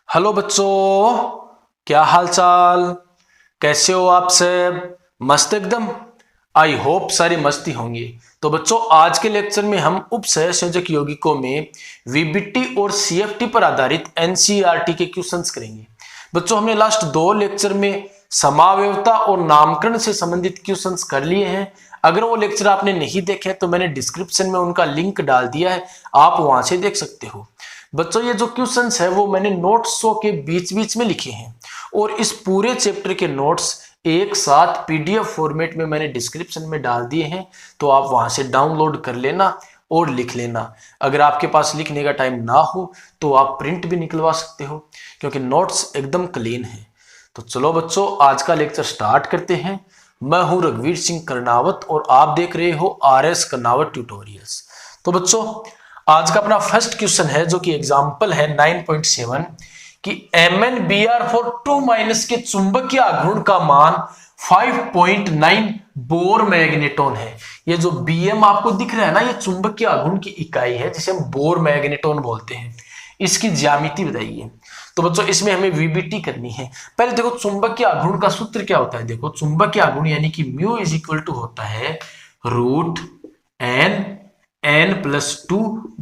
Hello बच्चों, क्या हाल चाल, कैसे हो आप सब? मस्त एकदम। आई होप सारी मस्ती होंगी। तो बच्चों, आज के लेक्चर में हम उप सहसंयोजक यौगिकों में वीबीटी और सीएफटी पर आधारित एनसीईआरटी के क्वेश्चंस करेंगे। बच्चों, हमने लास्ट दो लेक्चर में समावयवता और नामकरण से संबंधित क्वेश्चंस कर लिए हैं। अगर वो लेक्चर आपने नहीं देखे तो मैंने डिस्क्रिप्शन में उनका लिंक डाल दिया है, आप वहां से देख सकते हो। बच्चों, ये जो क्वेश्चंस है वो मैंने नोट्स के बीच बीच में लिखे हैं और इस पूरे चैप्टर के नोट्स एक साथ पीडीएफ फॉर्मेट में मैंने डिस्क्रिप्शन में डाल दिए हैं, तो आप वहां से डाउनलोड कर लेना और लिख लेना। अगर आपके पास लिखने का टाइम ना हो तो आप प्रिंट भी निकलवा सकते हो, क्योंकि नोट्स एकदम क्लीन है। तो चलो बच्चों, आज का लेक्चर स्टार्ट करते हैं। मैं हूं रघुवीर सिंह कर्नावत और आप देख रहे हो आरएस कर्नावत ट्यूटोरियल्स। तो बच्चों, आज का अपना फर्स्ट क्वेश्चन है जो कि एग्जांपल है 9.7 कि MnBr for 2- के चुंबकीय आघूर्ण का मान 5.9 बोर मैग्नेटोन है। ये जो Bm आपको दिख रहा है ना, ये चुंबकीय आघूर्ण की इकाई है जिसे हम बोर मैग्नेटोन बोलते हैं। इसकी ज्यामिति बताइए। तो बच्चों, इसमें हमें वीबीटी करनी है। पहले देखो, चुंबकीय आघूर्ण का सूत्र क्या होता है। देखो, चुंबकीय आघूर्ण यानी कि म्यू इज इक्वल टू होता है √n+2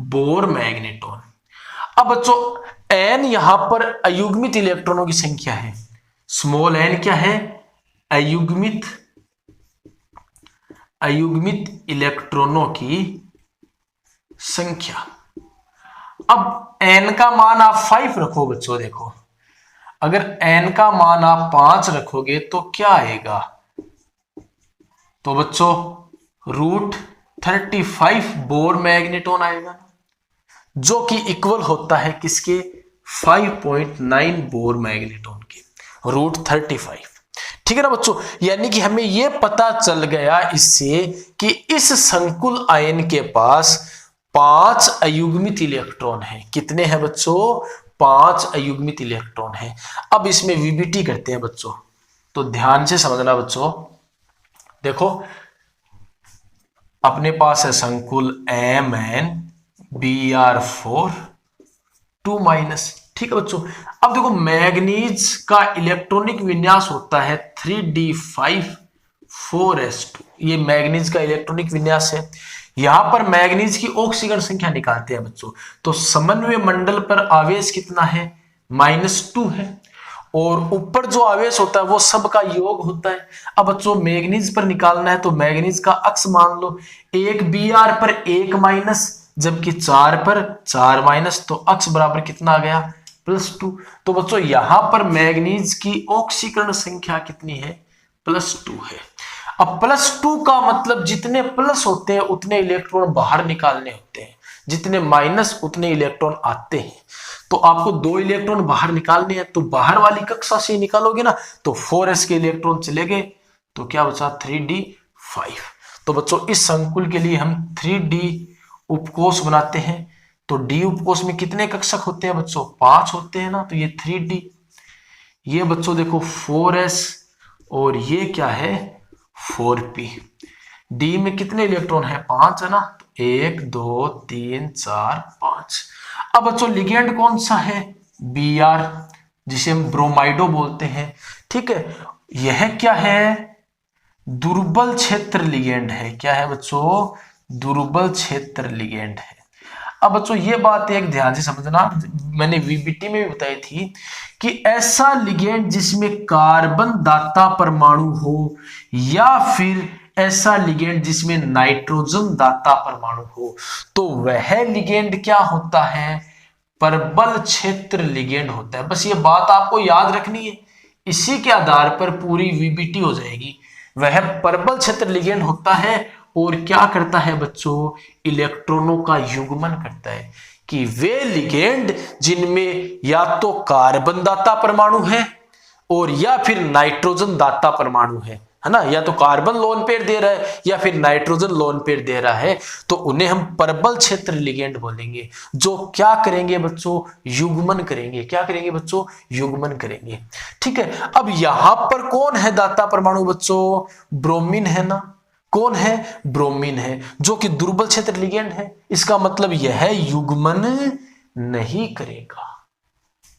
बोर मैग्नेटोन। अब बच्चों, n यहां पर अयुग्मित इलेक्ट्रॉनों की संख्या है। स्मॉल n क्या है? अयुग्मित इलेक्ट्रॉनों की संख्या। अब n का मान आप 5 रखो बच्चों। देखो, अगर n का मान आप 5 रखोगे तो क्या आएगा? तो बच्चों, √35 बोर मैग्नेटोन आएगा, जो कि इक्वल होता है किसके? 5.9 बोर मैग्नेटोन के, √35। ठीक है ना बच्चों? यानी कि हमें यह पता चल गया इससे कि इस संकुल आयन के पास 5 अयुग्मित इलेक्ट्रॉन है। कितने हैं बच्चों? 5 अयुग्मित इलेक्ट्रॉन है। अब इसमें वीबीटी करते हैं बच्चों, तो ध्यान से समझना बच्चों। देखो, अपने पास है संकुल MnBr4 2-। ठीक है बच्चों। अब देखो, मैग्नीज का इलेक्ट्रॉनिक विन्यास होता है 3d5 4s2। ये मैग्नीज का इलेक्ट्रॉनिक विन्यास है। यहां पर मैग्नीज की ऑक्सीजन संख्या निकालते हैं बच्चों। तो समन्वय मंडल पर आवेश कितना है? -2 है। और ऊपर जो आवेश होता है वो सब का योग होता है। अब बच्चों, मैग्नीज पर निकालना है तो मैग्नीज का अक्स मान लो, एक Br पर 1- जबकि 4 पर 4-, तो अक्स बराबर कितना आ गया? +2। तो बच्चों, यहां पर मैग्नीज की ऑक्सीकरण संख्या कितनी है? +2 है। अब +2 का मतलब जितने प्लस होते हैं उतने इलेक्ट्रॉन बाहर निकालने होते हैं, जितने माइनस उतने इलेक्ट्रॉन आते हैं। तो आपको 2 इलेक्ट्रॉन बाहर निकालने हैं, तो बाहर वाली कक्षा से निकालोगे ना, तो 4s के इलेक्ट्रॉन चले गए, तो क्या बचा? 3d5। तो बच्चों, इस संकुल के लिए हम 3d उपकोष बनाते हैं। तो d उपकोष में कितने कक्षक होते हैं बच्चों? 5 होते हैं ना, तो ये 3d। ये बच्चों देखो 4s और ये क्या है? 4p। डी में कितने इलेक्ट्रॉन है? 5 है ना, तो 1 2 3 4 5। अब बच्चों, लिगेंड कौन सा है? Br, जिसे हम ब्रोमाइडो बोलते हैं। ठीक है, यह क्या है? दुर्बल क्षेत्र लिगेंड है। क्या है बच्चों? दुर्बल क्षेत्र लिगेंड है। अब बच्चों, ये बात एक ध्यान से समझना, मैंने वीबीटी में भी बताई थी कि ऐसा लिगेंड जिसमें कार्बन दाता परमाणु हो या फिर ऐसा लिगेंड जिसमें नाइट्रोजन दाता परमाणु हो, तो वह लिगेंड क्या होता है? प्रबल क्षेत्र लिगेंड होता है। बस ये बात आपको याद रखनी है, इसी के आधार पर पूरी वीबीटी हो जाएगी। वह प्रबल क्षेत्र लिगेंड होता है और क्या करता है बच्चों? इलेक्ट्रॉनों का युग्मन करता है। कि वे लिगेंड जिनमें या तो कार्बन दाता परमाणु है और या फिर नाइट्रोजन दाता परमाणु है ना, या तो कार्बन लोन पेयर दे रहा है या फिर नाइट्रोजन लोन पेयर दे रहा है, तो उन्हें हम प्रबल क्षेत्र लिगेंड बोलेंगे, जो क्या करेंगे बच्चों? युग्मन करेंगे। क्या करेंगे बच्चों? युग्मन करेंगे। ठीक है। अब यहां पर कौन है दाता परमाणु बच्चों? ब्रोमीन है ना। कौन है? ब्रोमीन है, जो कि दुर्बल क्षेत्र लिगेंड है। इसका मतलब यह युग्मन नहीं करेगा।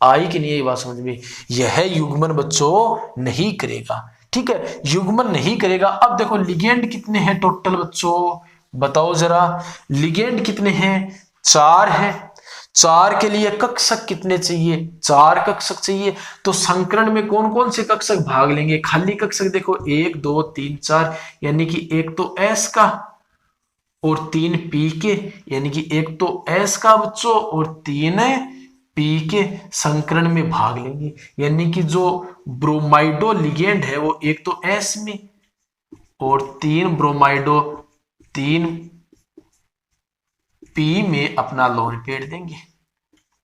आई कि नहीं ये बात समझ में? यह युग्मन बच्चों नहीं करेगा, ठीक है, युग्मन नहीं करेगा। अब देखो लिगेंड कितने हैं टोटल बच्चों, बताओ जरा, लिगेंड कितने हैं? 4 है। 4 के लिए कक्षक कितने चाहिए? 4 कक्षक चाहिए। तो संकरण में कौन कौन से कक्षक भाग लेंगे? खाली कक्षक देखो 1 2 3 4, यानी कि एक तो एस का और 3 पी के, यानी कि एक तो एस का बच्चों और 3 पी के संकरण में भाग लेंगे। यानी कि जो ब्रोमाइडो लिगेंड है वो एक तो एस में और 3 ब्रोमाइडो 3 पी में अपना लोन पेयर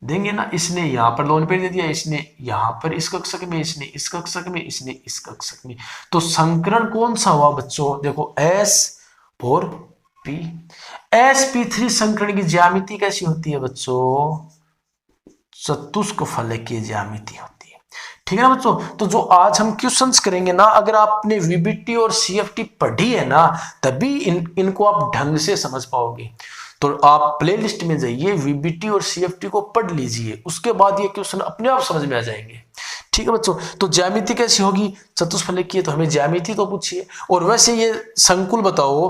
देंगे ना। इसने यहां पर लोन पेयर दे दिया, इसने यहां पर इस कक्षक में, इसने इस कक्षक में, इसने इस कक्षक में। तो संकरण कौन सा हुआ बच्चों? देखो एस और पी। sp3 संकरण की ज्यामिति कैसी होती है बच्चों? चतुष्क फलकीय ज्यामिति होती है, ठीक है ना बच्चों। तो जो आज हम क्वेश्चंस करेंगे ना, अगर आपने वीबीटी और सीएफटी पढ़ी है ना, तभी इनको आप ढंग से समझ पाओगे। तो आप प्लेलिस्ट में जाइए, वीबीटी और सीएफटी को पढ़ लीजिए, उसके बाद ये क्वेश्चन अपने आप समझ में आ जाएंगे, ठीक है बच्चों। तो ज्यामिति कैसी होगी? चतुष्फलकीय, तो हमें ज्यामिति तो पूछिए। और वैसे ये संकुल बताओ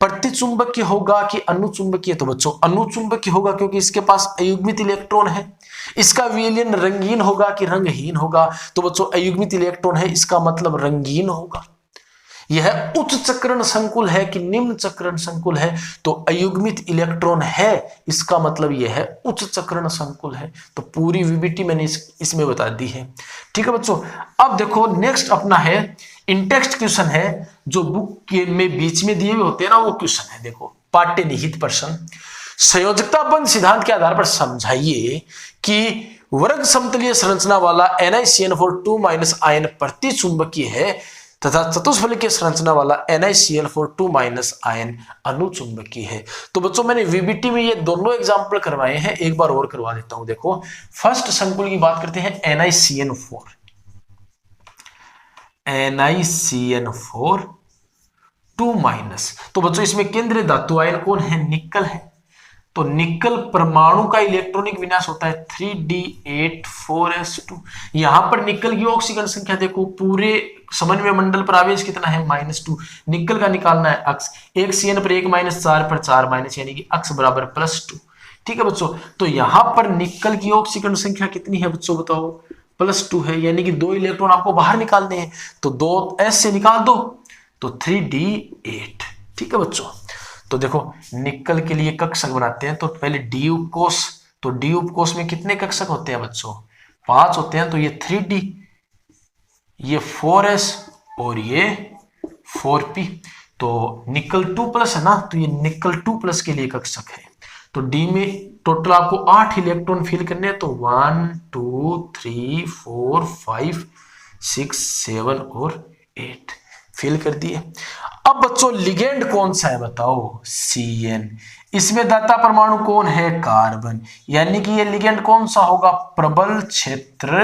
प्रतिचुंबकीय होगा कि अनुचुंबकीय? तो बच्चों अनुचुंबकीय होगा, क्योंकि इसके पास अयुग्मित इलेक्ट्रॉन है। इसका विलयन रंगीन होगा कि रंगहीन होगा? तो बच्चों अयुग्मित इलेक्ट्रॉन है, इसका मतलब रंगीन होगा। यह उच्च चक्रण संकुल है कि निम्न चक्रण संकुल है? तो अयुग्मित इलेक्ट्रॉन है, इसका मतलब यह है उच्च चक्रण संकुल है। तो पूरी वीबीटी मैंने इसमें बता दी है, ठीक है बच्चों। अब देखो नेक्स्ट अपना है इंटेक्स्ट क्वेश्चन है, जो बुक के में बीच में दिए हुए होते हैं ना, वो क्वेश्चन है। देखो पाठ्य निहित प्रश्न, संयोजकता बंध सिद्धांत के आधार पर समझाइए कि वर्ग समतलीय संरचना वाला NiCN4 2- आयन प्रतिचुंबकीय है तथा चतुष्फलकीय संरचना वाला NiCl4 2- आयन अनुचुंबकीय है। तो बच्चों मैंने वीबीटी में ये दोनों एग्जांपल करवाए हैं, एक बार और करवा देता हूं। देखो फर्स्ट संकुल की बात करते हैं NiCN4 2-। तो बच्चों इसमें केंद्रीय धातु आयन कौन है? निकल है। तो निकल परमाणु का इलेक्ट्रॉनिक विन्यास होता है 3d8 4s2। यहां पर निकल की ऑक्सीजन संख्या देखो, पूरे समन्वय मंडल पर आवेश कितना है? -2। निकल का निकालना है अक्ष, 1 CN पर 1 -4 पर 4 माइनस, यानी कि अक्ष बराबर +2, ठीक है बच्चों। तो यहां पर निकल की ऑक्सीजन संख्या कितनी है बच्चों बताओ? +2 है, यानी कि 2 इलेक्ट्रॉन आपको बाहर निकालने हैं, तो 2s से निकाल दो तो 3d8, ठीक है बच्चों। तो देखो निकल के लिए कक्षक बनाते हैं, तो पहले डी उपकोष, तो डी उपकोष में कितने कक्षक होते हैं बच्चों? 5 होते हैं। तो ये 3d, ये 4s और ये 4p। तो निकल 2+ है ना, तो ये निकल 2+ के लिए कक्षक है। तो डी में टोटल आपको 8 इलेक्ट्रॉन फिल करने हैं, तो 1 2 3 4 5 6 7 और 8 फिल कर दिए। अब बच्चों लिगेंड कौन सा है बताओ? Cn। इसमें दाता परमाणु कौन है? कार्बन। यानी कि ये लिगेंड कौन सा होगा? प्रबल क्षेत्र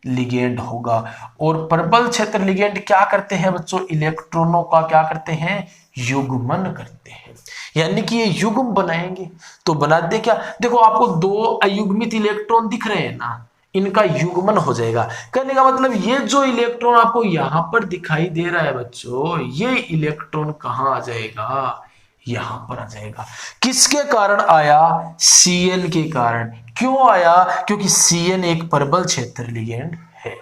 लिगेंड होगा। और प्रबल क्षेत्र लिगेंड क्या करते हैं बच्चों? इलेक्ट्रॉनों का क्या करते हैं? युग्मन करते हैं। यानी कि ये युग्म बनाएंगे। तो बना दे क्या? देखो आपको 2 अयुग्मित इलेक्ट्रॉन दिख रहे हैं ना, इनका युग्मन हो जाएगा। कहने का मतलब ये जो इलेक्ट्रॉन आपको यहां पर दिखाई दे रहा है बच्चों, ये इलेक्ट्रॉन कहां आ जाएगा? यहां पर आ जाएगा। किसके कारण आया? Cn के कारण। क्यों आया? क्योंकि Cn एक प्रबल क्षेत्र लिगेंड है,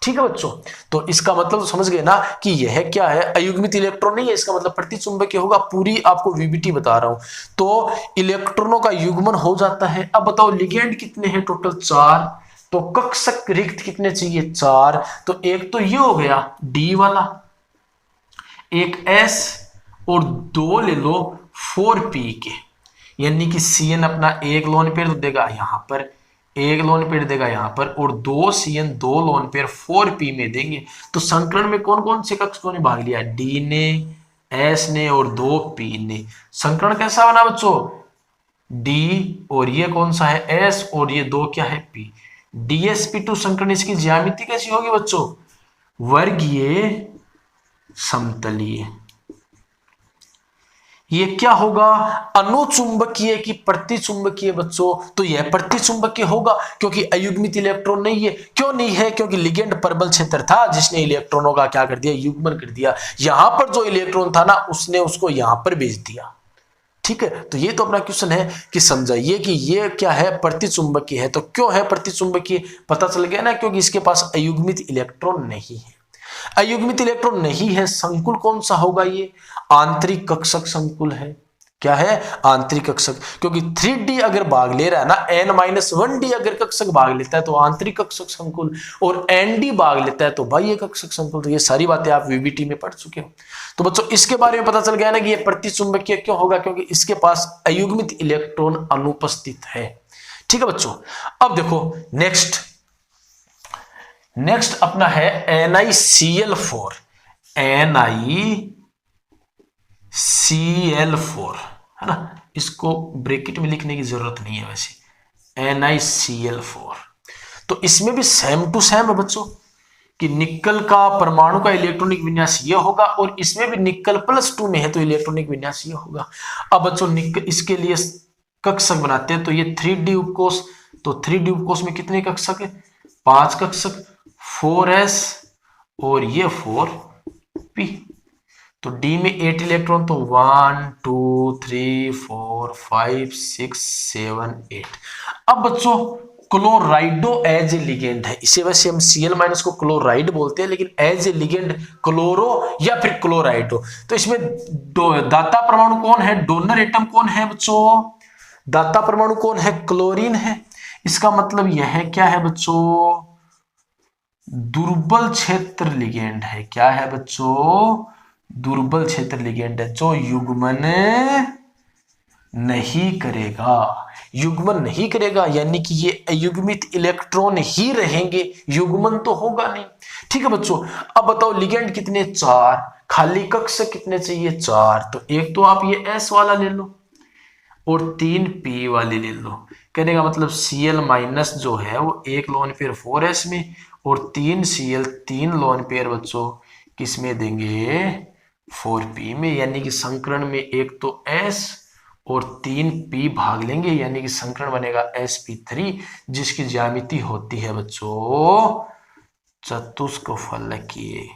ठीक है बच्चों। तो इसका मतलब समझ गए ना कि यह क्या है? अयुग्मित इलेक्ट्रॉन नहीं है, इसका मतलब प्रतिचुंबकीय होगा। पूरी आपको वीबीटी बता रहा हूं। तो इलेक्ट्रॉनों का युग्मन हो जाता है। अब बताओ लिगेंड कितने हैं? टोटल 4। तो कक्षक रिक्त कितने चाहिए? 4। तो एक तो ये हो गया डी वाला, एक S और 2 ले लो 4p के, यानी कि Cn अपना एक लोन पेयर देगा यहां पर, एक लोन पेयर देगा यहां पर, और 2 Cn 2 लोन पेयर 4p में देंगे। तो संकरण में कौन कौन से कक्षकों ने भाग लिया? D ने, S ने और 2p ने। संकरण कैसा बना बच्चों? D और ये कौन सा है? S और ये 2 क्या है? P। DsP2 संकरण, इसकी ज्यामिति कैसी होगी बच्चों? वर्गीय समतलीय। ये क्या होगा, अनुचुंबकीय की प्रतिचुंबकीय बच्चों? तो यह प्रतिचुंबकीय होगा क्योंकि अयुग्मित इलेक्ट्रॉन नहीं है। क्यों नहीं है? क्योंकि लिगेंड प्रबल क्षेत्र था जिसने इलेक्ट्रॉनों का क्या कर दिया, युग्मन कर दिया। यहां पर जो इलेक्ट्रॉन था ना उसने उसको यहां पर भेज दिया। ठीक है, तो ये तो अपना क्वेश्चन है कि समझाइए कि ये क्या है, प्रतिचुंबकीय है। तो क्यों है प्रतिचुंबकीय, पता चल गया ना, क्योंकि इसके पास अयुग्मित इलेक्ट्रॉन नहीं है। अयुग्मित इलेक्ट्रॉन नहीं है, संकुल कौन सा होगा, ये आंतरिक कक्षक संकुल है। क्या है, आंतरिक कक्षक, क्योंकि 3D अगर भाग ले रहा है ना, n-1D अगर कक्षक भाग लेता है तो आंतरिक कक्षक संकुल, और ND भाग लेता है तो बाह्य कक्षक संकुल। तो ये सारी बातें आप VBT में पढ़ चुके हो। तो बच्चों इसके बारे में पता चल गया ना कि ये प्रतिचुंबकीय क्यों होगा, क्योंकि इसके पास अयुग्मित इलेक्ट्रॉन अनुपस्थित है। ठीक है बच्चों, अब देखो नेक्स्ट अपना है NiCl4। NiCl4 है ना, इसको ब्रैकेट में लिखने की जरूरत नहीं है वैसे, NiCl4। तो इसमें भी सेम टू सेम है बच्चों कि निकल का परमाणु का इलेक्ट्रॉनिक विन्यास ये होगा, और इसमें भी निकल +2 में है तो इलेक्ट्रॉनिक विन्यास ये होगा। अब बच्चों निकल इसके लिए कक्षक बनाते हैं, तो ये 3D उपकोष, तो 3D उपकोष में कितने कक्षक है, 5 कक्षक, 4s और ये 4p। तो D में 8 इलेक्ट्रॉन, तो 1 2 3 4 5 6 7 8। अब बच्चों क्लोराइडो एज ए लिगेंड है, इसे वैसे हम Cl- को क्लोराइड बोलते हैं, लेकिन एज ए लिगेंड क्लोरो या फिर क्लोराइडो। तो इसमें दाता परमाणु कौन है, डोनर एटम कौन है बच्चों, दाता परमाणु कौन है, क्लोरीन है। इसका मतलब यह है क्या है बच्चों, दुर्बल क्षेत्र लिगेंड है। क्या है बच्चों, दुर्बल क्षेत्र लिगेंड है जो युग्मन नहीं करेगा। युग्मन नहीं करेगा यानी कि ये अयुग्मित इलेक्ट्रॉन ही रहेंगे, युग्मन तो होगा नहीं। ठीक है बच्चों, अब बताओ लिगेंड कितने, 4, खाली कक्षक कितने चाहिए, 4। तो एक तो आप ये S वाला ले लो और 3 P वाले ले लो। कहने का मतलब Cl- जो है वो 1 लोन पेयर 4s में, और 3 Cl 3 लोन पेयर बच्चों किस में देंगे, 4p में। यानी कि संकरण में एक तो S और 3 P भाग लेंगे, यानी कि संकरण बनेगा sp3, जिसकी ज्यामिति होती है बच्चों चतुष्फलकीय।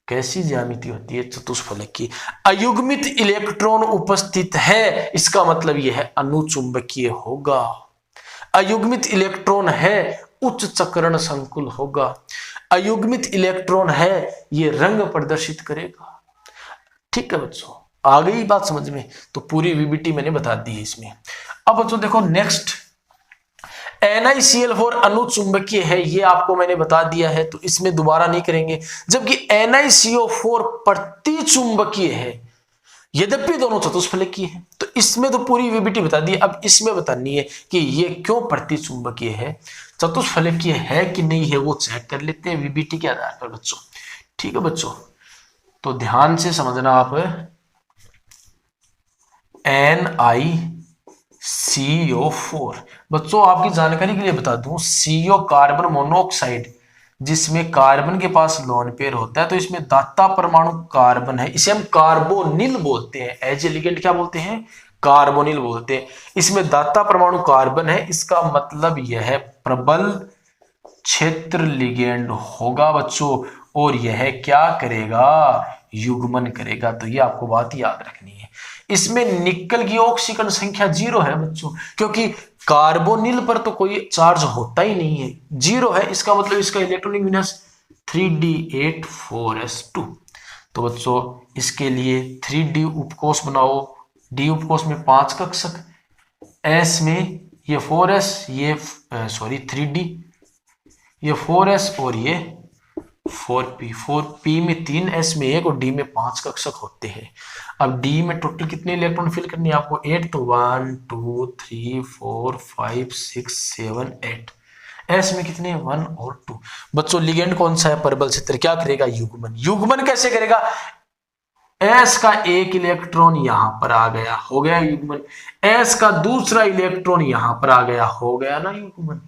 कैसी ज्यामिति होती है, चतुष्फलकीय। अयुग्मित इलेक्ट्रॉन उपस्थित है, इसका मतलब यह है अनुचुंबकीय होगा। अयुग्मित इलेक्ट्रॉन है, उच्च चक्रण संकुल होगा। अयुग्मित इलेक्ट्रॉन है, ये रंग प्रदर्शित करेगा। ठीक है बच्चों, आ गई बात समझ में? तो पूरी VBT मैंने बता दी है इसमें। अब बच्चों देखो नेक्स्ट, NiCl4 अनुचुंबकीय है, ये आपको मैंने बता दिया है, तो इसमें दोबारा नहीं करेंगे। जबकि NiCO4 प्रतिचुंबकीय है, यद्यपि दोनों चतुष्फलकीय है। तो इसमें तो पूरी VBT बता दी। अब इसमें बतानी है कि ये क्यों प्रतिचुंबकीय है, चतुष्फलकीय है कि नहीं है, वो चेक कर लेते हैं VBT के आधार पर बच्चों। ठीक है बच्चों, तो ध्यान से समझना आप। NiCO4 बच्चों आपकी जानकारी के लिए बता दूं, CO कार्बन मोनोऑक्साइड, जिसमें कार्बन के पास लोन पेयर होता है, तो इसमें दाता परमाणु कार्बन है, इसे हम कार्बोनिल बोलते हैं। एज ए लिगेंड क्या बोलते हैं, कार्बोनिल बोलते हैं। इसमें दाता परमाणु कार्बन है, इसका मतलब यह प्रबल क्षेत्र लिगेंड होगा बच्चों, और यह क्या करेगा, युग्मन करेगा। तो ये आपको बात याद रखनी है। इसमें निकल की ऑक्सीकरण संख्या 0 है बच्चों, क्योंकि कार्बोनिल पर तो कोई चार्ज होता ही नहीं है, 0 है। इसका मतलब इसका इलेक्ट्रॉनिक विन्यास 3d8 4s2। तो बच्चों इसके लिए 3d उपकोष बनाओ, d उपकोष में 5 कक्षक, s में ये 4s, ये 3d, ये 4s और ये 4p में 3, s में 1 और d में 5 कक्षक होते हैं। अब d में टोटल कितने इलेक्ट्रॉन फिल करने हैं आपको, 8। तो 1 2 3 4 5 6 7 8। s में कितने, 1 और 2। बच्चों लिगेंड कौन सा है, परबल क्षेत्र, क्या करेगा, युग्मन। युग्मन कैसे करेगा, s का एक इलेक्ट्रॉन यहां पर आ गया, हो गया युग्मन। s का दूसरा इलेक्ट्रॉन यहां पर आ गया, हो गया ना युग्मन।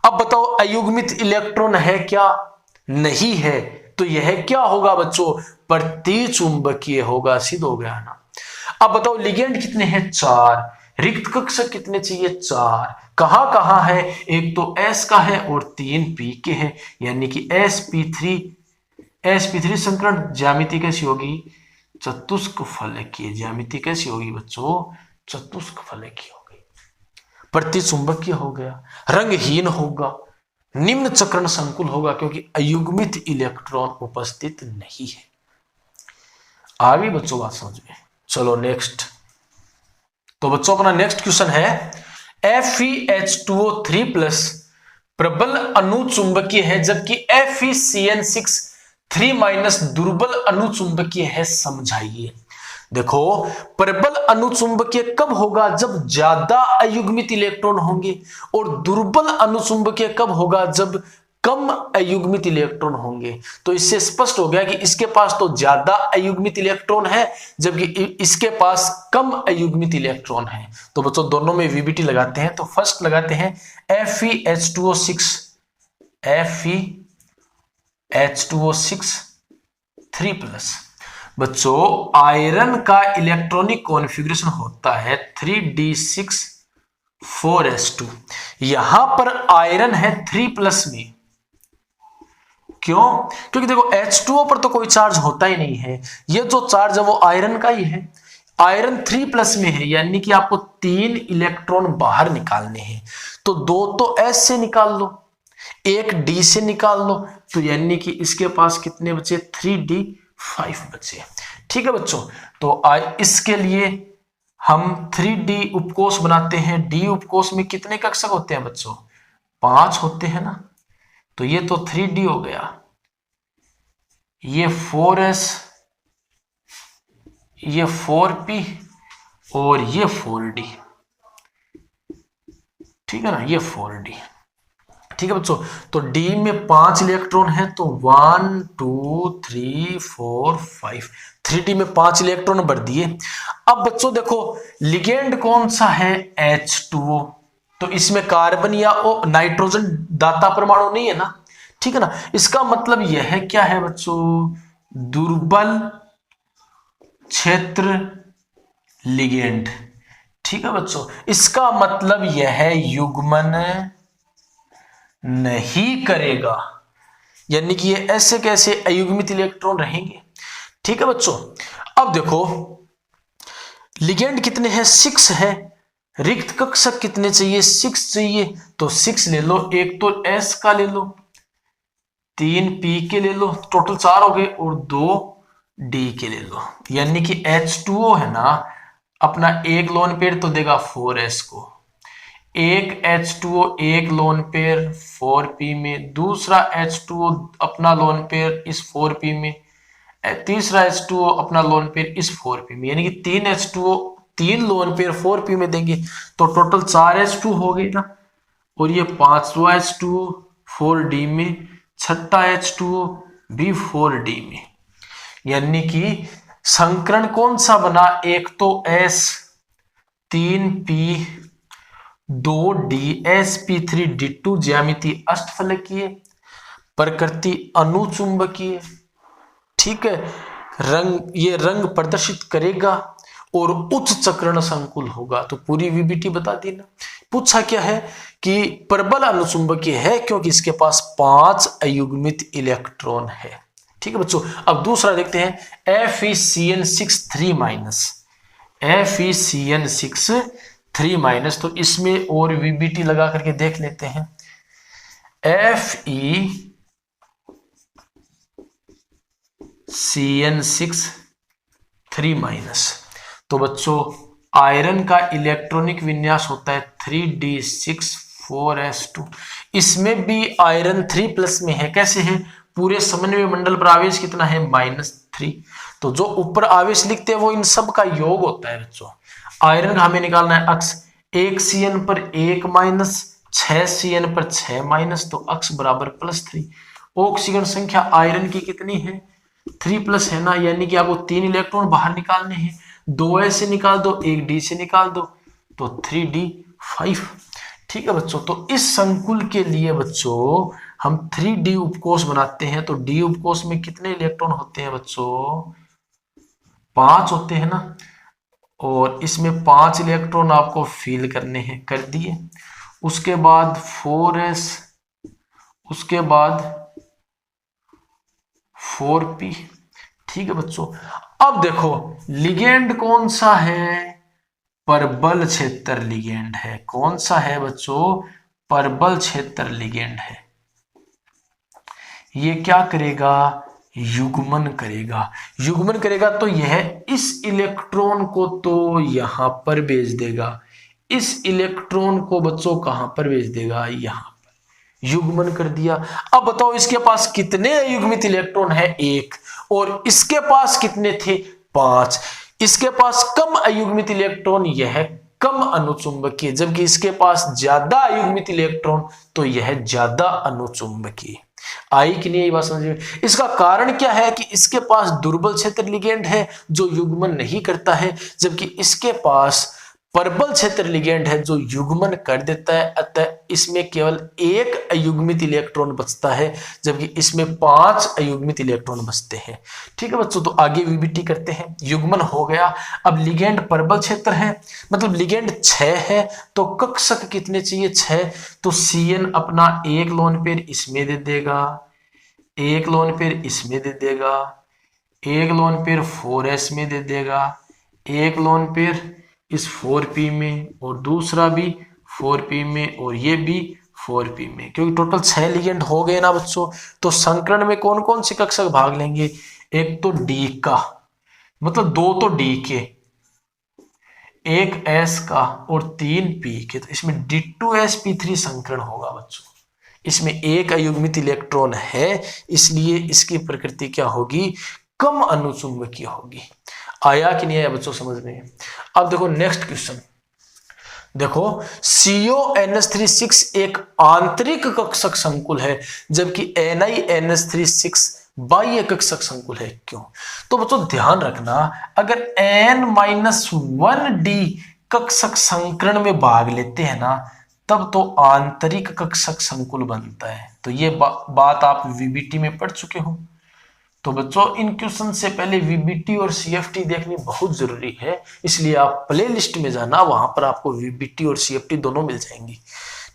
अब बताओ अयुग्मित इलेक्ट्रॉन है क्या, नहीं है, तो यह क्या होगा बच्चों, प्रतिचुंबकीय होगा। सिद्ध हो गया ना। अब बताओ लिगेंड कितने हैं, 4। रिक्त कक्षक कितने चाहिए, 4। कहां कहां है, एक तो S का है और 3 P के हैं, यानी कि sp3 संकरण। ज्यामिति कैसी होगी, चतुष्क फलकीय। ज्यामिति कैसी होगी बच्चों, चतुष्क फलकीय होगी। प्रतिचुंबकीय हो गया, रंगहीन होगा, निम्न चक्रण संकुल होगा क्योंकि अयुग्मित इलेक्ट्रॉन उपस्थित नहीं है। आ गई बच्चों बात समझ में। चलो नेक्स्ट। तो बच्चों अपना नेक्स्ट क्वेश्चन है FeH2O3 प्लस प्रबल अनुचुंबकीय है जबकि FeCN6 3 माइनस दुर्बल अनुचुंबकीय है, समझाइए। देखो प्रबल अनुचुंबकीय कब होगा, जब ज्यादा अयुग्मित इलेक्ट्रॉन होंगे, और दुर्बल अनुचुंबकीय कब होगा, जब कम अयुग्मित इलेक्ट्रॉन होंगे। तो इससे स्पष्ट हो गया कि इसके पास तो ज्यादा अयुग्मित इलेक्ट्रॉन है जबकि इसके पास कम अयुग्मित इलेक्ट्रॉन है। तो बच्चों दोनों में वीबीटी लगाते हैं। तो फर्स्ट लगाते हैं FeH2O6 3 प्लस। बच्चों आयरन का इलेक्ट्रॉनिक कॉन्फ़िगरेशन होता है 3d6 4s2। यहां पर आयरन है 3 प्लस में, क्यों, क्योंकि देखो H2O पर तो कोई चार्ज होता ही नहीं है, ये जो चार्ज है वो आयरन का ही है। आयरन 3 प्लस में है, यानी कि आपको 3 इलेक्ट्रॉन बाहर निकालने हैं। तो 2 तो S से निकाल लो, 1 D से निकाल लो, तो यानी कि इसके पास कितने बचे, 3d5 बचे। ठीक है बच्चों, तो इसके लिए हम 3d उपकोष बनाते हैं। D उपकोष में कितने कक्षक होते हैं बच्चों, 5 होते हैं ना। तो ये तो 3d हो गया, ये 4s, ये 4p और ये 4d। ठीक है ना, ये 4d। ठीक है बच्चों, तो d में 5 इलेक्ट्रॉन है, तो 1 2 3 4 5, 3d में 5 इलेक्ट्रॉन भर दिए। अब बच्चों देखो लिगेंड कौन सा है, H2O। तो इसमें कार्बन या नाइट्रोजन दाता परमाणु नहीं है ना। ठीक है ना, इसका मतलब यह है क्या है बच्चों, दुर्बल क्षेत्र लिगेंड। ठीक है बच्चों, इसका मतलब यह है युग्मन नहीं करेगा, यानी कि ये ऐसे कैसे अयुग्मित इलेक्ट्रॉन रहेंगे। ठीक है बच्चों, अब देखो लिगेंड कितने हैं, 6 है। रिक्त कक्षक कितने चाहिए, 6 चाहिए। तो 6 ले लो, एक तो S का ले लो, 3 P के ले लो, टोटल 4 हो गए, और 2 D के ले लो। यानी कि H2O है ना, अपना एक लोन पेयर तो देगा 4s को, एक H2O एक लोन पेयर 4p में, दूसरा H2O अपना लोन पेयर इस 4p में, तीसरा H2O अपना लोन पेयर इस 4p में, यानी कि 3 H2O 3 लोन पेयर 4p में देंगे। तो टोटल 4 H2 हो गए ना, और ये 5वां H2O 4d में, छठा H2O भी 4d में। यानी कि संकरण कौन सा बना, एक तो S 3p 2d sp3d2, ज्यामिति अष्टफलकीय, प्रकृति अनुचुंबकीय। ठीक है, ये रंग प्रदर्शित करेगा और उच्च चक्रण संकुल होगा। तो पूरी वीबीटी बता दी ना। पूछा क्या है कि प्रबल अनुचुंबकीय है क्योंकि इसके पास 5 अयुग्मित इलेक्ट्रॉन है। ठीक है बच्चों, अब दूसरा देखते हैं FeCN6 3 माइनस, FeCN6 3 माइनस। तो इसमें और वीबीटी लगा करके देख लेते हैं। FeCN6 3 minus. तो बच्चों आयरन का इलेक्ट्रॉनिक विन्यास होता है 3d6 4s2। इसमें भी आयरन 3 प्लस में है। कैसे है, पूरे समन्वय मंडल पर आवेश कितना है, -3। तो जो ऊपर आवेश लिखते हैं वो इन सब का योग होता है बच्चों। आयरन का हमें निकालना है अक्ष, 1 CN पर 1 माइनस, 6 CN पर 6 माइनस, तो अक्ष बराबर +3। ऑक्सीजन संख्या आयरन की कितनी है, 3 प्लस है ना, यानी कि आपको 3 इलेक्ट्रॉन बाहर निकालने हैं। 2s से निकाल दो, 1 d से निकाल दो, तो 3d5। ठीक है बच्चों, तो इस संकुल के लिए बच्चों हम 3d उपकोष बनाते हैं। तो d उपकोष में कितने इलेक्ट्रॉन होते हैं बच्चों, 5 होते हैं ना। और इसमें 5 इलेक्ट्रॉन आपको फिल करने हैं, कर दिए। उसके बाद 4s, उसके बाद 4p। ठीक है बच्चों, अब देखो लिगेंड कौन सा है, परबल क्षेत्र लिगेंड है। कौन सा है बच्चों, परबल क्षेत्र लिगेंड है। ये क्या करेगा, युग्मन करेगा। युग्मन करेगा तो यह इस इलेक्ट्रॉन को तो यहां पर भेज देगा, इस इलेक्ट्रॉन को बच्चों कहां पर भेज देगा, यहां पर। युग्मन कर दिया। अब बताओ इसके पास कितने युग्मित इलेक्ट्रॉन है, एक, और इसके पास कितने थे, 5। इसके पास कम अयुग्मित इलेक्ट्रॉन, यह कम अनुचुंबकीय, जबकि इसके पास ज्यादा अयुग्मित इलेक्ट्रॉन तो यह ज्यादा अनुचुंबकीय। आई कि नहीं, ये बात समझ में। इसका कारण क्या है कि इसके पास दुर्बल क्षेत्र लिगेंड है जो युग्मन नहीं करता है, जबकि इसके पास परबल क्षेत्र लिगेंड है जो युग्मन कर देता है। अतः इसमें केवल एक अयुग्मित इलेक्ट्रॉन बचता है, जबकि इसमें 5 अयुग्मित इलेक्ट्रॉन बचते हैं। ठीक है बच्चों, तो आगे वीबीटी करते हैं। युग्मन हो गया। अब लिगेंड परबल क्षेत्र है, मतलब लिगेंड 6 है, तो कक्षक कितने चाहिए, 6। तो CN अपना एक लोन पेयर इसमें दे देगा, एक लोन पेयर इसमें दे देगा, एक लोन पेयर 4s में दे देगा, एक लोन पेयर इस 4p में, और दूसरा भी 4p में, और ये भी 4p में। क्योंकि टोटल 6 लिगेंड हो गए ना बच्चों। तो संकरण में कौन कौन से कक्षक भाग लेंगे, एक तो D का, मतलब 2 तो D के, एक S का और 3 P के। तो इसमें D2sp3 संकरण होगा बच्चों। इसमें एक अयुग्मित इलेक्ट्रॉन है, इसलिए इसकी प्रकृति क्या होगी, कम अनुचुंबकीय होगी। आया कि नहीं आया बच्चों समझ में। अब देखो नेक्स्ट क्वेश्चन, देखो CONH36 एक आंतरिक कक्षक संकुल है, जबकि NiNH36 बाह्य कक्षक संकुल है। क्यों, तो बच्चों ध्यान रखना, अगर N-1D कक्षक संकरण में भाग लेते हैं ना, तब तो आंतरिक कक्षक संकुल बनता है। तो ये बात आप VBT में पढ़ चुके हो। तो बच्चों इन क्वेश्चन से पहले VBT और CFT देखनी बहुत जरूरी है, इसलिए आप प्ले लिस्ट में जाना, वहां पर आपको VBT और CFT दोनों मिल जाएंगी।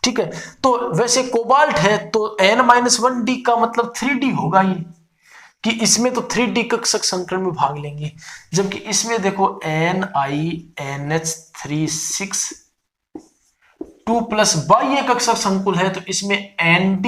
ठीक है, तो वैसे कोबाल्ट है तो N-1D का मतलब 3D होगा ये, कि इसमें तो 3D कक्षक संकरण में भाग लेंगे, जबकि इसमें देखो NiNH36 2+ बाह्य कक्षक संकुल है, तो इसमें ND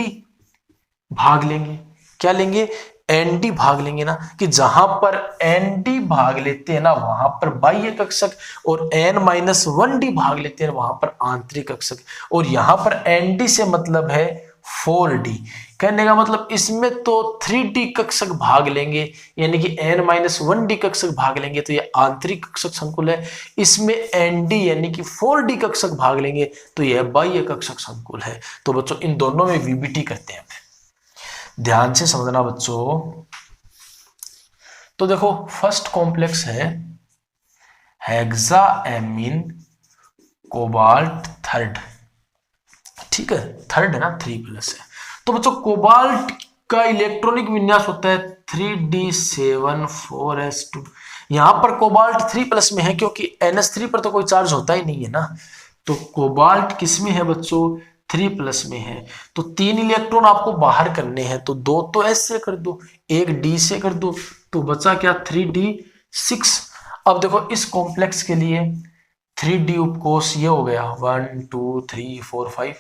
भाग लेंगे। क्या लेंगे, ND भाग लेंगे ना, कि जहां पर ND भाग लेते हैं ना वहां पर बाह्य कक्षक, और N-1D भाग लेते हैं वहां पर आंतरिक कक्षक। और यहां पर ND से मतलब है 4D, कहने का मतलब इसमें तो 3D कक्षक भाग लेंगे, यानी कि N-1D कक्षक भाग लेंगे, तो ये आंतरिक कक्षक संकुल है। इसमें ND यानी कि 4D कक्षक भाग लेंगे, तो यह बाह्य कक्षक संकुल है। तो बच्चों इन दोनों में VBT करते हैं, ध्यान से समझना बच्चों। तो देखो फर्स्ट कॉम्प्लेक्स है हेक्साएमीन कोबाल्ट थर्ड। ठीक है, थर्ड है ना, 3+ है। तो बच्चों कोबाल्ट का इलेक्ट्रॉनिक विन्यास होता है 3d7 4s2। यहां पर कोबाल्ट 3+ में है, क्योंकि NH3 पर तो कोई चार्ज होता ही नहीं है ना। तो कोबाल्ट किस में है बच्चों, 3+ में है। तो 3 इलेक्ट्रॉन आपको बाहर करने हैं, तो 2 तो S से कर दो, एक D से कर दो, तो बचा क्या 3d6। अब देखो इस कॉम्प्लेक्स के लिए 3D उपकोष ये हो गया 1 2 3 4 5।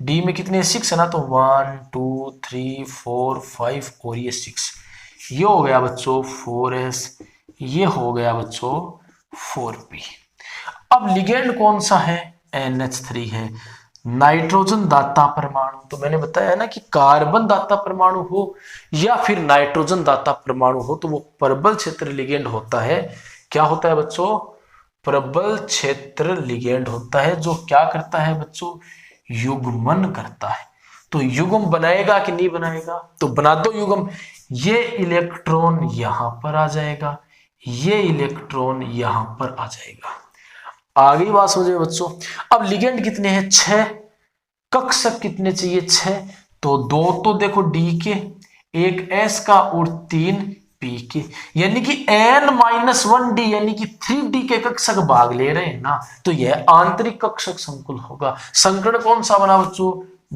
D में कितने 6 है ना, तो 1 2 3 4 5 और ये 6, ये हो गया बच्चों 4s, ये हो गया बच्चों 4p। अब लिगेंड कौन सा है, NH3 है। नाइट्रोजन दाता परमाणु, तो मैंने बताया ना कि कार्बन दाता परमाणु हो या फिर नाइट्रोजन दाता परमाणु हो, तो वो प्रबल क्षेत्र लिगेंड होता है। क्या होता है बच्चों, प्रबल क्षेत्र लिगेंड होता है, जो क्या करता है बच्चों, युग्मन करता है। तो युग्म बनाएगा कि नहीं बनाएगा, तो बना दो युग्म। ये इलेक्ट्रॉन यहां पर आ जाएगा, ये इलेक्ट्रॉन यहां पर आ जाएगा। आगे बात समझे बच्चों। अब लिगेंड कितने हैं, 6, कक्षक कितने चाहिए, 6। तो 2 तो देखो D के, एक S का और 3 पी के, यानी कि n-1d यानी कि 3d के कक्षक भाग ले रहे हैं ना, तो यह आंतरिक कक्षक संकुल होगा। संकरण कौन सा बना बच्चों,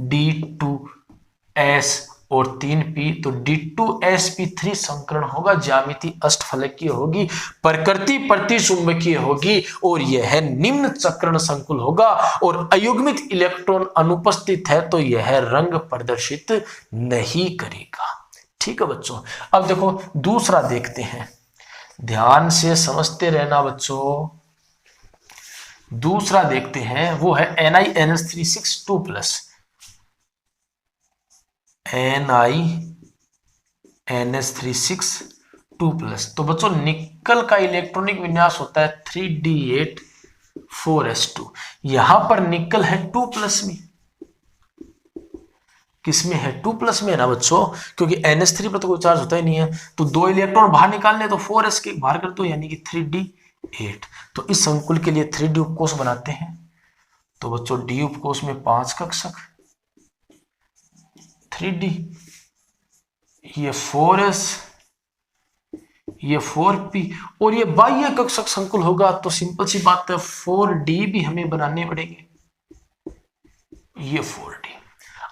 d2s और 3p, तो d2sp3 संकरण होगा, ज्यामिति अष्टफलकीय होगी, प्रकृति प्रतिचुंबकीय होगी और यह निम्न चक्रण संकुल होगा, और अयुग्मित इलेक्ट्रॉन अनुपस्थित है तो यह रंग प्रदर्शित नहीं करेगा। ठीक है बच्चों, अब देखो दूसरा देखते हैं, ध्यान से समझते रहना बच्चों। दूसरा देखते हैं, वो है NiNH3 2 प्लस, NiNH3 2 प्लस। तो बच्चों निकल का इलेक्ट्रॉनिक विन्यास होता है 3d8 4s2। यहां पर निकल है 2 प्लस में, किसमें है, 2 प्लस में है ना बच्चों, क्योंकि NH3 पर तो कोई चार्ज होता ही नहीं है, तो 2 इलेक्ट्रॉन बाहर निकालने तो 4s के बाहर कर दो, यानी कि 3d8। तो इस संकुल के लिए 3d उपकोष बनाते हैं, तो बच्चों d उपकोष में 5 कक्षक, 3d, ये 4s, ये 4p, और ये बाह्य कक्षक संकुल होगा, तो सिंपल सी बात है 4d भी हमें बनाने पड़ेंगे, ये 4d।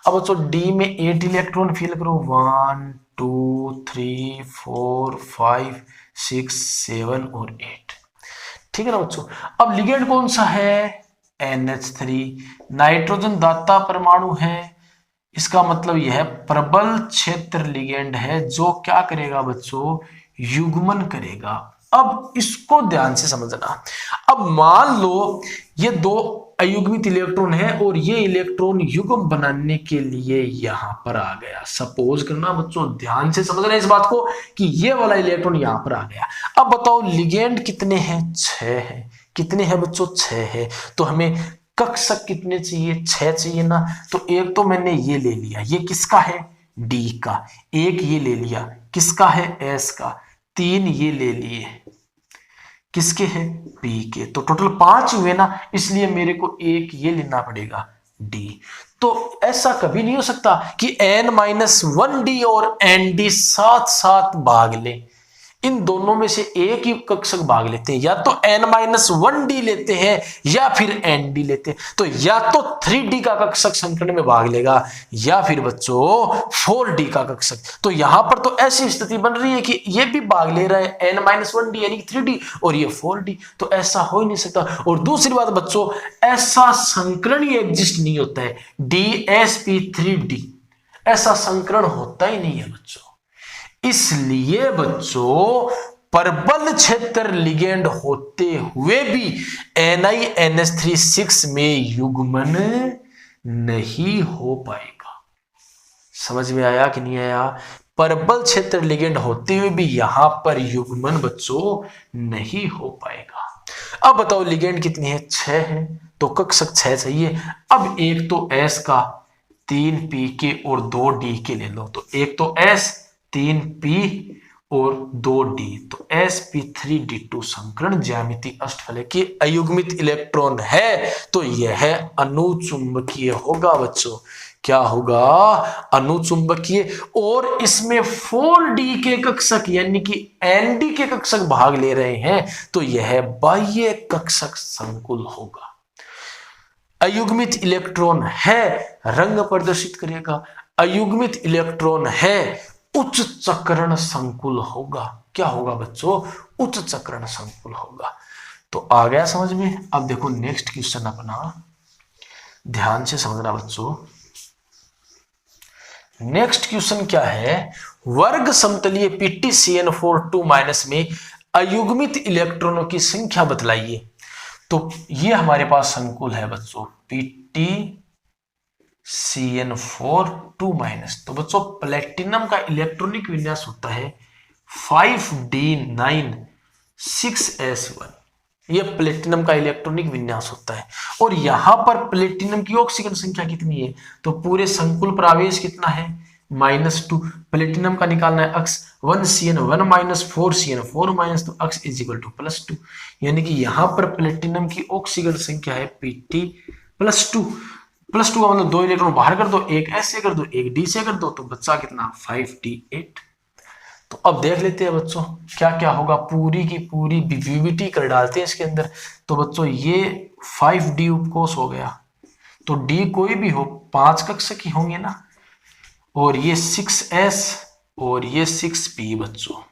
अब बच्चों d में 8 इलेक्ट्रॉन फिल करो, 1 2 3 4 5 6 7 और 8। ठीक है ना बच्चों। अब लिगेंड कौन सा है, NH3, नाइट्रोजन दाता परमाणु है, इसका मतलब यह प्रबल क्षेत्र लिगेंड है, जो क्या करेगा बच्चों, युग्मन करेगा। अब इसको ध्यान से समझना। अब मान लो ये दो अयुग्मित इलेक्ट्रॉन है और ये इलेक्ट्रॉन युग्म बनाने के लिए यहां पर आ गया। सपोज करना बच्चों, ध्यान से समझना इस बात को कि ये वाला इलेक्ट्रॉन यहां पर आ गया। अब बताओ लिगेंड कितने हैं, 6 है। कितने हैं बच्चों, 6 है। तो हमें कक्षक कितने चाहिए, 6 चाहिए ना। तो एक तो मैंने ये ले लिया, ये किसका है, डी का। एक ये ले लिया, किसका है, एस का। 3 ये ले लिए, किसके हैं, पी के। तो टोटल 5 हुए ना, इसलिए मेरे को एक ये लेना पड़ेगा, डी। तो ऐसा कभी नहीं हो सकता कि n-1d और nd साथ साथ भाग ले। इन दोनों में से एक ही कक्षक भाग लेते हैं, या तो n-1d लेते हैं या फिर nd लेते हैं। तो या तो 3d का कक्षक संकरण में भाग लेगा या फिर बच्चों 4d का कक्षक। तो यहां पर तो ऐसी स्थिति बन रही है कि ये भी भाग ले रहा है n-1d यानी कि 3d और ये 4d। तो ऐसा हो ही नहीं सकता। और दूसरी बात बच्चों, ऐसा संकरण ही एग्जिस्ट नहीं होता है, dsp3d ऐसा संकरण होता ही नहीं है बच्चों। इसलिए बच्चों प्रबल क्षेत्र लिगेंड होते हुए भी NiNH3 में युग्मन नहीं हो पाएगा। समझ में आया कि नहीं आया? प्रबल क्षेत्र लिगेंड होते हुए भी यहां पर युग्मन बच्चों नहीं हो पाएगा। अब बताओ लिगेंड कितनी है, 6 है, तो कक्षक 6 चाहिए। अब एक तो S का 3p के और 2d के ले लो, तो एक तो S 3p और 2d, तो sp3d2 संकरण ज्यामिति अष्टफलकीय अयुग्मित इलेक्ट्रॉन है, तो यह अनुचुंबकीय होगा बच्चों। क्या होगा? अनुचुंबकीय। और इसमें 4d के कक्षक यानी कि nd के कक्षक भाग ले रहे हैं, तो यह बाह्य कक्षक संकुल होगा। अयुग्मित इलेक्ट्रॉन है, रंग प्रदर्शित करेगा। अयुग्मित इलेक्ट्रॉन है, उच्च चक्रण संकुल होगा। क्या होगा बच्चों? उच्च चक्रण संकुल होगा। तो आ गया समझ में? अब देखो नेक्स्ट क्वेश्चन अपना, ध्यान से समझना बच्चों। नेक्स्ट क्वेश्चन क्या है? वर्ग समतलीय PtCN4 में अयुग्मित इलेक्ट्रॉनों की संख्या बतलाइए। तो ये हमारे पास संकुल है बच्चों PtCN4 तो बच्चों प्लेटिनम का इलेक्ट्रॉनिक विन्यास होता है 5d9 6s1। ये प्लेटिनम का इलेक्ट्रॉनिक विन्यास होता है। और यहां पर प्लेटिनम की ऑक्सीजन संख्या कितनी है? तो पूरे संकुल पर आवेश कितना है? -2। प्लेटिनम का निकालना है अक्ष 1CN1 4CN4 तो अक्ष = +2। यानी कि यहां पर प्लेटिनम की ऑक्सीजन संख्या है Pt +2। +2 का मतलब 2 इलेक्ट्रॉन बाहर कर दो, एक S से कर दो, एक D से कर दो, तो बच्चा कितना? 5d8। तो अब देख लेते हैं बच्चों क्या क्या होगा, पूरी की पूरी वीवीटी कर डालते हैं इसके अंदर। तो बच्चों ये 5d उपकोष हो गया, तो d कोई भी हो 5 कक्षक ही होंगे ना, और ये 6s और ये 6p बच्चों,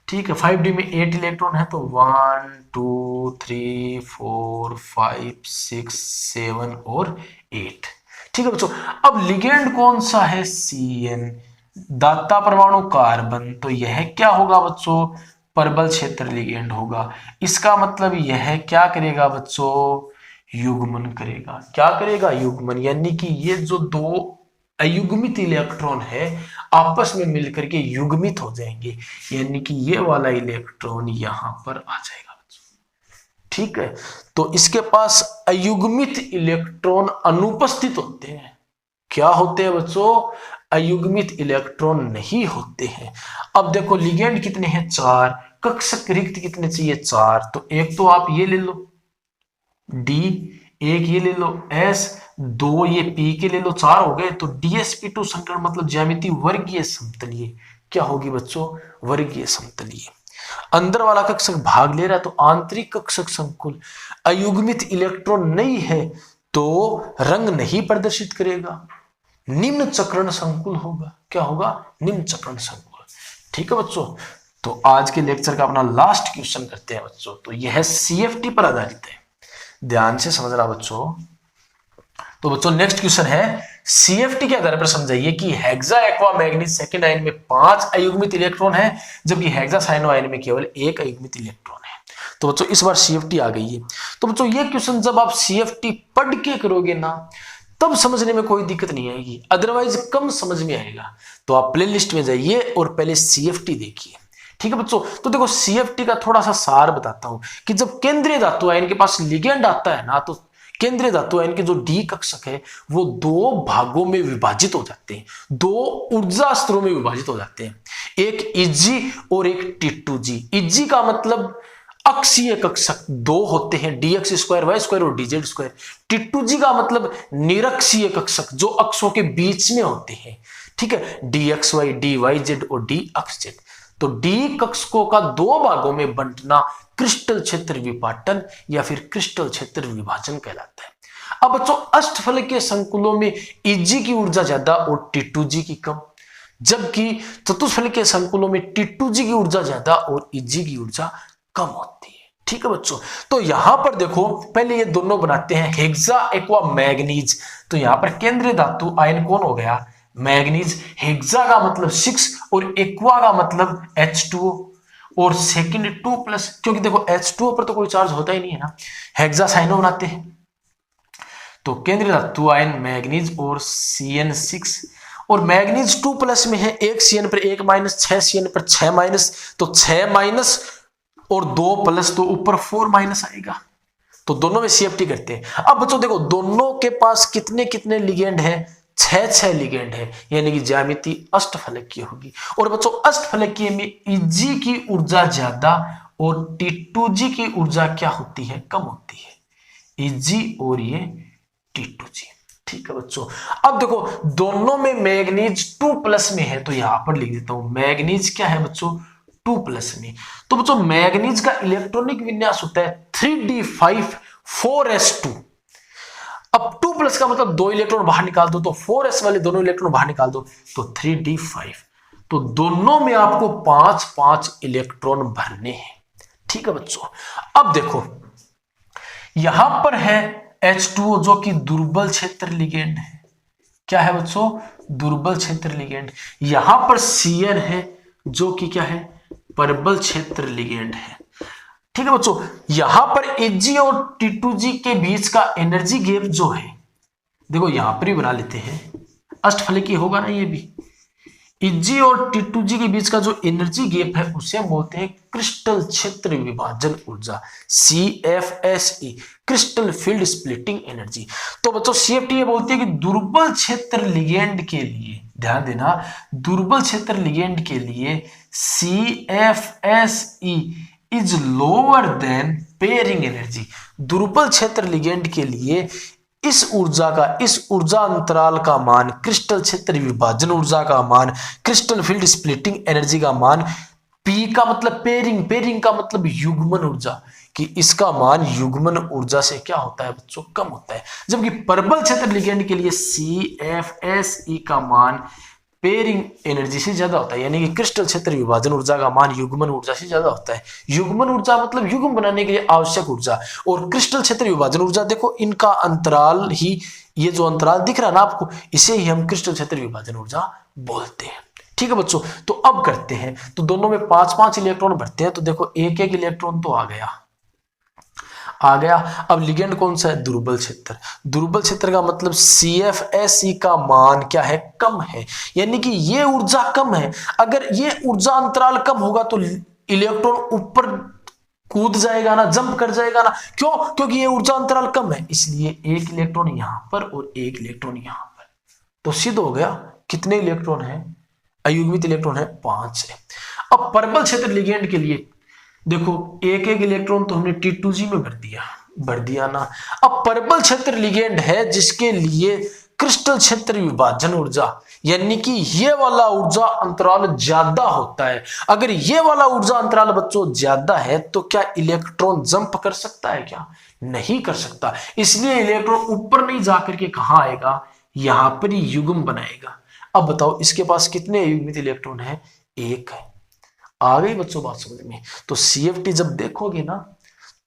ठीक है। 5d में 8 इलेक्ट्रॉन है, तो 1 2 3 4 5 6 7 और 8, ठीक है बच्चों। अब लिगेंड कौन सा है, Cn, दाता परमाणु कार्बन, तो यह क्या होगा बच्चों, परबल क्षेत्र लिगेंड होगा। इसका मतलब यह क्या करेगा बच्चों, युग्मन करेगा। क्या करेगा, युग्मन, यानी कि ये जो दो अयुग्मित इलेक्ट्रॉन है आपस में मिलकर के युग्मित हो जाएंगे, यानी कि ये वाला इलेक्ट्रॉन यहां पर आ जाएगा बच्चों, ठीक है। तो इसके पास अयुग्मित इलेक्ट्रॉन अनुपस्थित होते हैं। क्या होते हैं बच्चों, अयुग्मित इलेक्ट्रॉन नहीं होते हैं। अब देखो लिगेंड कितने हैं, 4, कक्षक रिक्त कितने चाहिए, 4, तो एक तो आप ये ले लो D, एक ये ले लो S, 2 ये P के ले लो, 4 हो गए। तो DsP2 संकरण मतलब ज्यामिति वर्गीय समतलीय क्या होगी बच्चों, वर्गीय समतलीय। अंदर वाला कक्षक भाग ले रहा है तो आंतरिक कक्षक संकुल, अयुग्मित इलेक्ट्रॉन नहीं है तो रंग नहीं प्रदर्शित करेगा, निम्न चक्रण संकुल होगा। क्या होगा, निम्न चक्रण संकुल, ठीक है बच्चों। तो आज के लेक्चर का अपना लास्ट क्वेश्चन करते हैं बच्चों, तो यह CFT पर आधारित है, ध्यान से समझना बच्चों। तो बच्चों नेक्स्ट क्वेश्चन है, CFT के आधार पर समझाइए कि hexa aqua manganese second ion में 5 अयुग्मित इलेक्ट्रॉन है, जबकि हेक्सा साइनो आयन में केवल 1 अयुग्मित इलेक्ट्रॉन है। तो बच्चों इस बार CFT आ गई है। तो बच्चों ये क्वेश्चन जब आप CFT पढ़ के करोगे ना तब समझने में कोई दिक्कत नहीं आएगी, अदरवाइज कम समझ में आएगा। तो आप प्लेलिस्ट में जाइए और पहले CFT देखिए, ठीक है बच्चों। तो देखो CFT का थोड़ा सा सार बताता हूं कि जब केंद्रीय धातु आयन के पास लिगेंड आता है ना, तो केंद्रीय धातु आयन के जो D कक्षक है वो 2 भागों में विभाजित हो जाते हैं, 2 ऊर्जा स्तरों में विभाजित हो जाते हैं, एक Eg और एक T2G। Eg का मतलब अक्षीय कक्षक 2 होते हैं, dx² y² और dz²। T2G का मतलब निरक्षीय कक्षक जो अक्षों के बीच में होते हैं, ठीक है, dxy dyz और d अक्ष z। तो D कक्षकों का 2 भागों में बंटना क्रिस्टल क्षेत्र विपाटन या फिर क्रिस्टल क्षेत्र विभाजन कहलाता है। अब बच्चों अष्टफलकीय संकुलों में Eg की ऊर्जा ज्यादा और T2G की कम, जबकि चतुष्फलकीय संकुलों में T2G की ऊर्जा ज्यादा और Eg की ऊर्जा कम होती है, ठीक है बच्चों। तो यहां पर देखो पहले ये दोनों बनाते हैं हेक्सा एक्वा मैग्नीज, तो यहां पर केंद्रीय धातु आयन कौन हो गया, मैग्नीज। हेक्सा का मतलब 6 और एक्वा का मतलब H2O और सेकंड 2+, क्योंकि देखो H2O पर तो कोई चार्ज होता ही नहीं है ना, हेक्सा साइनो बनाते हैं। तो केंद्रीय धातु आयन मैग्नीज और Cn6, और मैग्नीज 2+ में है, 1 Cn पर 1 माइनस, 6 Cn पर 6 माइनस, तो 6 माइनस और 2+ तो ऊपर 4 माइनस आएगा। तो दोनों में CFT करते हैं। अब बच्चों देखो दोनों के पास कितने कितने लिगेंड है, 6 लिगेंड है, यानी कि ज्यामिति अष्टफलकीय होगी। और बच्चों अष्टफलकीय में Eg की ऊर्जा ज्यादा और T2G की ऊर्जा क्या होती है, कम होती है, Eg और ये T2G, ठीक है बच्चों। अब देखो दोनों में मैग्नीज 2+ में है, तो यहां पर लिख देता हूं मैग्नीज क्या है बच्चों, 2+ में। तो बच्चों मैग्नीज का इलेक्ट्रॉनिक विन्यास होता है 3d5 4s2। अब 2+ का मतलब 2 इलेक्ट्रॉन बाहर निकाल दो, तो 4s वाले दोनों इलेक्ट्रॉन बाहर निकाल दो, तो 3d5। तो दोनों में आपको 5-5 इलेक्ट्रॉन भरने हैं, ठीक है बच्चों। अब देखो यहां पर है H2O जो कि दुर्बल क्षेत्र लिगेंड है। क्या है बच्चों, दुर्बल क्षेत्र लिगेंड। यहां पर Cn है जो कि क्या है, परबल क्षेत्र लिगेंड है, ठीक है बच्चों। यहां पर Ag और T2G के बीच का एनर्जी गैप जो है, देखो यहां पर ही बना लेते हैं, अष्टफलकीय होगा ना ये भी। Ag और T2G के बीच का जो एनर्जी गैप है उसे हम बोलते हैं क्रिस्टल क्षेत्र विभाजन ऊर्जा, CFSE, crystal field splitting energy. तो बच्चों CFT ये बोलती है कि दुर्बल क्षेत्र लिगेंड के लिए, ध्यान देना, दुर्बल क्षेत्र लिगेंड के लिए CFSE is lower than pairing energy. दुर्बल क्षेत्र लिगेंड के लिए इस ऊर्जा अंतराल का मान, क्रिस्टल क्षेत्र विभाजन ऊर्जा का मान, क्रिस्टल फील्ड स्प्लिटिंग एनर्जी का मान, पी का मतलब पेयरिंग का मतलब युग्मन ऊर्जा, कि इसका मान युग्मन ऊर्जा से क्या होता है बच्चों, कम होता है। जबकि परबल क्षेत्र लिगेंड के लिए CFSE का मान पेयरिंग एनर्जी से ज्यादा होता है, यानी कि क्रिस्टल क्षेत्र विभाजन ऊर्जा का मान युग्मन ऊर्जा से ज्यादा होता है। युग्मन ऊर्जा मतलब युग्म बनाने के लिए आवश्यक ऊर्जा, और क्रिस्टल क्षेत्र विभाजन ऊर्जा, देखो इनका अंतराल ही, ये जो अंतराल दिख रहा है ना आपको, इसे ही हम क्रिस्टल क्षेत्र विभाजन ऊर्जा बोलते हैं। ठीक है बच्चों, तो अब करते हैं, तो दोनों में 5-5 इलेक्ट्रॉन भरते हैं, तो देखो एक एक इलेक्ट्रॉन तो आ गया। अब लिगेंड कौन सा है, दुर्बल क्षेत्र। दुर्बल क्षेत्र का मतलब CFSE का मान क्या है, कम है, यानी कि ये ऊर्जा कम है। अगर ये ऊर्जा अंतराल कम होगा तो इलेक्ट्रॉन ऊपर कूद जाएगा ना, जंप कर जाएगा ना, क्यों, क्योंकि ये ऊर्जा अंतराल कम है, इसलिए एक इलेक्ट्रॉन यहां पर और एक इलेक्ट्रॉन यहां पर, तो सिद्ध हो गया कितने इलेक्ट्रॉन है, अयुग्मित इलेक्ट्रॉन है 5 है। अब परबल क्षेत्र लिगेंड के लिए देखो एक एक इलेक्ट्रॉन तो हमने T2G में भर दिया ना। अब परबल क्षेत्र लिगेंड है जिसके लिए क्रिस्टल क्षेत्र विभाजन ऊर्जा, यानी कि ये वाला ऊर्जा अंतराल ज्यादा होता है। अगर ये वाला ऊर्जा अंतराल बच्चों ज्यादा है तो क्या इलेक्ट्रॉन जंप कर सकता है, क्या नहीं कर सकता, इसलिए इलेक्ट्रॉन ऊपर नहीं जाकर के कहां आएगा, यहां पर ही युग्म बनाएगा। अब बताओ इसके पास कितने युग्मित इलेक्ट्रॉन है, एक है। आ गई बच्चों बात समझ में, तो CFT जब देखोगे ना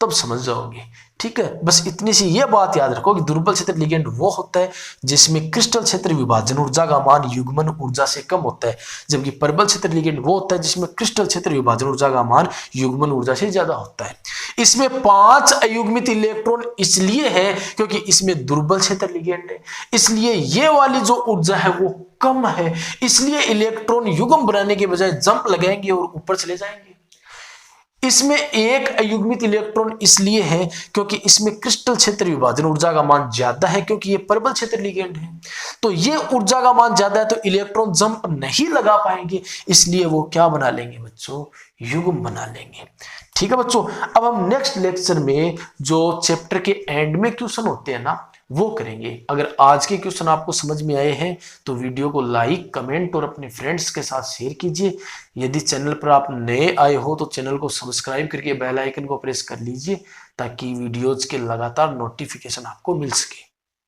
तब समझ जाओगे। ठीक है, बस इतनी सी ये बात याद रखो कि दुर्बल क्षेत्र लिगेंड वो होता है जिसमें क्रिस्टल क्षेत्र विभाजन ऊर्जा का मान युग्मन ऊर्जा से कम होता है, जबकि परबल क्षेत्र लिगेंड वो होता है जिसमें क्रिस्टल क्षेत्र विभाजन ऊर्जा का मान युग्मन ऊर्जा से ज्यादा होता है। इसमें 5 अयुग्मित इलेक्ट्रॉन इसलिए है क्योंकि इसमें दुर्बल क्षेत्र लिगेंड है, इसलिए ये वाली जो ऊर्जा है वो कम है, इसलिए इलेक्ट्रॉन युग्म बनाने के बजाय जंप लगाएंगे और ऊपर चले जाएंगे। इसमें एक अयुग्मित इलेक्ट्रॉन इसलिए है क्योंकि इसमें क्रिस्टल क्षेत्र विभाजन ऊर्जा का मान ज्यादा है, क्योंकि ये परबल क्षेत्र लिगेंड है, तो ये ऊर्जा का मान ज्यादा है तो इलेक्ट्रॉन जंप नहीं लगा पाएंगे, इसलिए वो क्या बना लेंगे बच्चों, युग्म बना लेंगे। ठीक है बच्चों, अब हम नेक्स्ट लेक्चर में जो चैप्टर के एंड में क्वेश्चन होते हैं ना वो करेंगे। अगर आज के क्वेश्चन आपको समझ में आए हैं तो वीडियो को लाइक, कमेंट और अपने फ्रेंड्स के साथ शेयर कीजिए। यदि चैनल पर आप नए आए हो तो चैनल को सब्सक्राइब करके बेल आइकन को प्रेस कर लीजिए ताकि वीडियोज के लगातार नोटिफिकेशन आपको मिल सके।